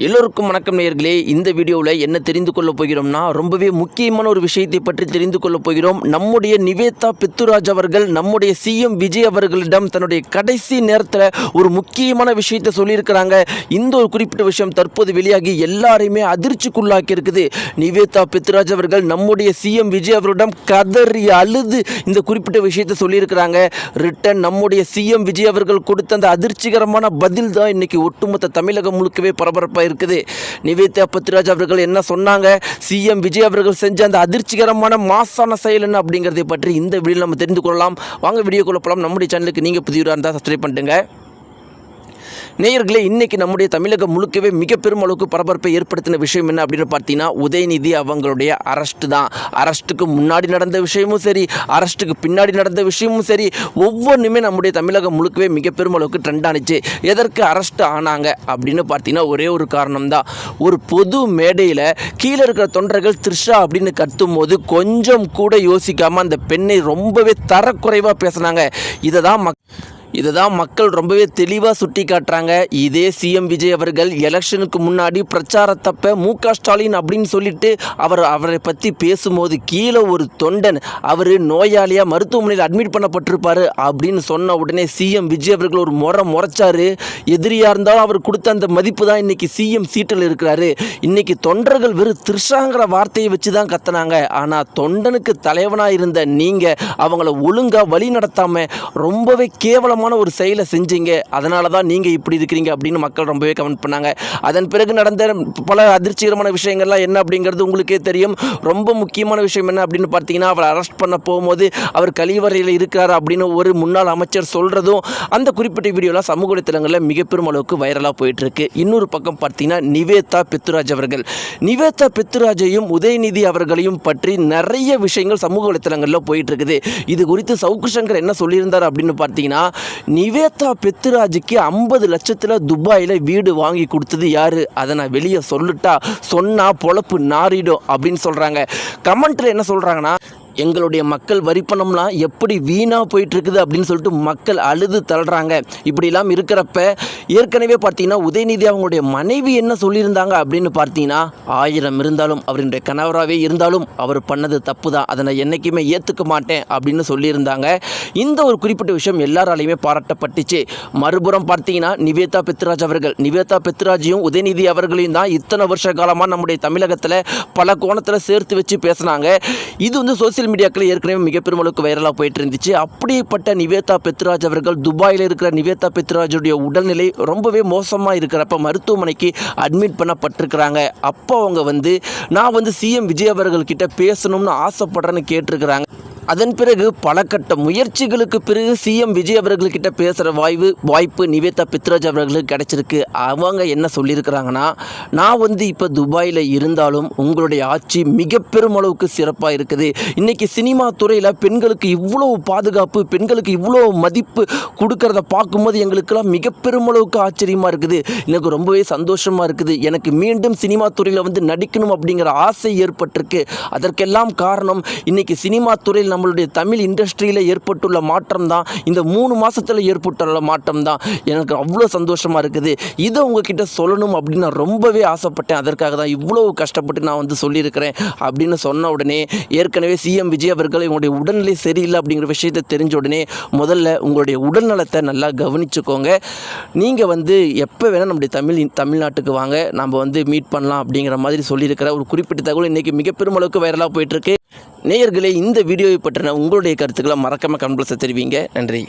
எல்லோருக்கும் வணக்கம் நேயர்களே. இந்த வீடியோவில் என்ன தெரிந்து கொள்ளப் போகிறோம்னா, ரொம்பவே முக்கியமான ஒரு விஷயத்தை பற்றி தெரிந்து கொள்ளப் போகிறோம். நம்முடைய நிவேதா பெத்துராஜ் அவர்கள் நம்முடைய சிஎம் விஜய் அவர்களிடம் தன்னுடைய கடைசி நேரத்தில் ஒரு முக்கியமான விஷயத்தை சொல்லியிருக்கிறாங்க. இந்த ஒரு குறிப்பிட்ட விஷயம் தற்போது வெளியாகி எல்லாரையுமே அதிர்ச்சிக்குள்ளாக்கி இருக்குது. நிவேதா பெத்துராஜ் அவர்கள் நம்முடைய சிஎம் விஜய் அவர்களிடம் கதறி அழுது இந்த குறிப்பிட்ட விஷயத்தை சொல்லியிருக்கிறாங்க. ரிட்டன் நம்முடைய சிஎம் விஜய் அவர்கள் கொடுத்த அந்த அதிர்ச்சிகரமான பதில் தான் இன்னைக்கு ஒட்டுமொத்த தமிழகம் முழுக்கவே பரபரப்பாக இருக்குது. நிவேதா பெத்துராஜ் அவர்கள் என்ன சொன்னாங்க, சிஎம் விஜய் அவர்கள் செஞ்ச அந்த அதிர்ச்சிகரமான மாசான செயல் என்ன அப்படிங்கிறதை பற்றி இந்த வீடியோவில் நம்ம தெரிந்து கொள்ளலாம். வாங்க வீடியோக்குள்ள போகலாம். நம்முடைய சேனலுக்கு நீங்கள் புதியவராக இருந்தால் சப்ஸ்கிரைப் பண்ணிட்டுங்க. நேயர்களே, இன்றைக்கி நம்முடைய தமிழகம் முழுக்கவே மிக பெரும் அளவுக்கு பரபரப்பை ஏற்படுத்தின விஷயம் என்ன அப்படின்னு பார்த்தீங்கன்னா, உதயநிதி அவங்களுடைய அரெஸ்ட்டு தான். அரெஸ்ட்டுக்கு முன்னாடி நடந்த விஷயமும் சரி, அரெஸ்ட்டுக்கு பின்னாடி நடந்த விஷயமும் சரி, ஒவ்வொன்றுமே நம்முடைய தமிழகம் முழுக்கவே மிக பெரும் அளவுக்கு ட்ரெண்ட் ஆனிச்சு. எதற்கு அரெஸ்ட் ஆனாங்க அப்படின்னு பார்த்தீங்கன்னா, ஒரே ஒரு காரணம் தான். ஒரு பொது மேடையில் கீழே இருக்கிற தொண்டர்கள் த்ரிஷா அப்படின்னு கத்தும் போது கொஞ்சம் கூட யோசிக்காமல் அந்த பெண்ணை ரொம்பவே தரக்குறைவாக பேசினாங்க. இதை தான் மக்கள் ரொம்பவே தெளிவாக சுட்டி காட்டுறாங்க. இதே சிஎம் விஜய் அவர்கள் எலெக்ஷனுக்கு முன்னாடி பிரச்சாரத்தப்ப மு.க. ஸ்டாலின் அப்படின்னு சொல்லிட்டு அவரை பற்றி பேசும்போது கீழே ஒரு தொண்டன் அவர் நோயாளியாக மருத்துவமனையில் அட்மிட் பண்ணப்பட்டிருப்பார் அப்படின்னு சொன்ன உடனே சிஎம் விஜய் அவர்கள் ஒரு முறைச்சாரு. எதிரியாக இருந்தாலும் அவர் கொடுத்த அந்த மதிப்பு தான் இன்றைக்கி சிஎம் சீட்டில் இருக்கிறாரு. இன்றைக்கி தொண்டர்கள் வெறும் த்ரிஷாங்கிற வார்த்தையை வச்சு தான் கத்துனாங்க. ஆனால் தொண்டனுக்கு தலைவனாக இருந்த நீங்கள் அவங்கள ஒழுங்காக வழி நடத்தாமல் ரொம்பவே கேவலமாக ஒரு செயலை செஞ்சீங்க. அதனால தான் நீங்கள் இப்படி இருக்கிறீங்க அப்படின்னு மக்கள் ரொம்பவே கமெண்ட் பண்ணாங்க. அதன் பிறகு நடந்த பல அதிர்ச்சிகரமான விஷயங்கள்லாம் என்ன அப்படிங்கிறது உங்களுக்கே தெரியும். ரொம்ப முக்கியமான விஷயம் என்ன அப்படின்னு பார்த்தீங்கன்னா, அவரை அரெஸ்ட் பண்ண போகும்போது அவர் கழிவறையில் இருக்கிறார் அப்படின்னு ஒரு முன்னாள் அமைச்சர் சொல்கிறதும் அந்த குறிப்பிட்ட வீடியோலாம் சமூக வலைத்தளங்களில் மிக பெரும் அளவுக்கு வைரலாக போயிட்டுருக்கு. இன்னொரு பக்கம் பார்த்தீங்கன்னா, நிவேதா பெத்துராஜ் அவர்கள் நிவேதா பெத்துராஜையும் உதயநிதி அவர்களையும் பற்றி நிறைய விஷயங்கள் சமூக வலைத்தளங்களில் போயிட்டுருக்குது. இது குறித்து சவுக்கு சங்கர் என்ன சொல்லியிருந்தார் அப்படின்னு பார்த்தீங்கன்னா, நிவேதா பெத்துராஜுக்கு 50 லட்சத்தில் துபாயில் வீடு வாங்கி கொடுத்தது யாரு, அதை நான் வெளியே சொன்னா பொழப்பு நாரிடும் அப்படின்னு சொல்கிறாங்க. கமெண்ட்டில் என்ன சொல்கிறாங்கன்னா, எங்களுடைய மக்கள் வரிப்பணம்லாம் எப்படி வீணாக போயிட்டுருக்குது அப்படின்னு சொல்லிட்டு மக்கள் அழுது தள்ளுறாங்க. இப்படிலாம் இருக்கிறப்ப ஏற்கனவே பார்த்தீங்கன்னா, உதயநிதி அவங்களுடைய மனைவி என்ன சொல்லியிருந்தாங்க அப்படின்னு பார்த்தீங்கன்னா, 1000 இருந்தாலும் அவருடைய கணவராகவே இருந்தாலும் அவர் பண்ணது தப்பு தான், அதை நான் என்றைக்குமே ஏற்றுக்க மாட்டேன் அப்படின்னு சொல்லியிருந்தாங்க. இந்த ஒரு குறிப்பிட்ட விஷயம் எல்லாராலையுமே பாராட்டப்பட்டுச்சு. மறுபுறம் பார்த்தீங்கன்னா, நிவேதா பெத்துராஜையும் உதயநிதி அவர்களையும் தான் இத்தனை வருஷ காலமாக நம்முடைய தமிழகத்தில் பல கோணத்தில் சேர்த்து வச்சு பேசினாங்க. இது வந்து சோசியல் மீடியாக்கள் ஏற்கனவே மிக பெருமளவுக்கு வைரலாக போயிட்டு இருந்துச்சு. அப்படிப்பட்ட நிவேதா பெத்துராஜ் அவர்கள் துபாயில் இருக்கிற நிவேதா பெத்துராஜுடைய உடல்நிலை ரொம்பவே மோசமாக இருக்கிறப்ப மருத்துவமனைக்கு அட்மிட் பண்ணப்பட்டிருக்கிறாங்க. அப்போ அவங்க நான் சிஎம் விஜய் அவர்கள்கிட்ட பேசணும்னு ஆசைப்படுறேன்னு கேட்டிருக்கிறாங்க. அதன் பிறகு பல கட்ட முயற்சிகளுக்கு பிறகு சிஎம் விஜய் அவர்கள்கிட்ட பேசுகிற வாய்ப்பு நிவேதா பெத்துராஜ் அவர்களுக்கு கிடைச்சிருக்கு. அவங்க என்ன சொல்லியிருக்கிறாங்கன்னா, நான் இப்போ துபாயில் இருந்தாலும் உங்களுடைய ஆட்சி மிக பெருமளவுக்கு சிறப்பாக இருக்குது. இன்றைக்கி சினிமா துறையில் பெண்களுக்கு இவ்வளோ பாதுகாப்பு, பெண்களுக்கு இவ்வளோ மதிப்பு கொடுக்கறத பார்க்கும்போது எங்களுக்கெல்லாம் மிக பெருமளவுக்கு ஆச்சரியமாக இருக்குது. எனக்கு ரொம்பவே சந்தோஷமாக இருக்குது. எனக்கு மீண்டும் சினிமா துறையில் நடிக்கணும் அப்படிங்கிற ஆசை ஏற்பட்டிருக்கு. அதற்கெல்லாம் காரணம் இன்றைக்கி சினிமா துறையில் நம்மளுடைய தமிழ் இண்டஸ்ட்ரியில் ஏற்பட்டுள்ள மாற்றம் தான், இந்த 3 மாதத்தில் ஏற்பட்டுள்ள மாற்றம் தான். எனக்கு அவ்வளோ சந்தோஷமாக இருக்குது. இதை உங்ககிட்ட சொல்லணும் அப்படின்னு நான் ரொம்பவே ஆசைப்பட்டேன். அதற்காக தான் இவ்வளோ கஷ்டப்பட்டு நான் சொல்லியிருக்கிறேன் அப்படின்னு சொன்ன உடனே, ஏற்கனவே சிஎம் விஜய் அவர்கள் உங்களுடைய உடல்நிலை சரியில்லை அப்படிங்கிற விஷயத்தை தெரிஞ்ச உடனே முதல்ல உங்களுடைய உடல்நலத்தை நல்லா கவனிச்சுக்கோங்க. நீங்கள் எப்போ வேணால் நம்முடைய தமிழ்நாட்டுக்கு வாங்க, நம்ம மீட் பண்ணலாம் அப்படிங்கிற மாதிரி சொல்லியிருக்கிற ஒரு குறிப்பிட்ட தகவல் இன்றைக்கி மிக பெருமளவுக்கு வைரலாக போயிட்டுருக்கு. நேயர்களே, இந்த வீடியோவை பற்றின உங்களுடைய கருத்துக்களை மறக்காம கமெண்ட் பாக்ஸில் தெரிவிங்க. நன்றி.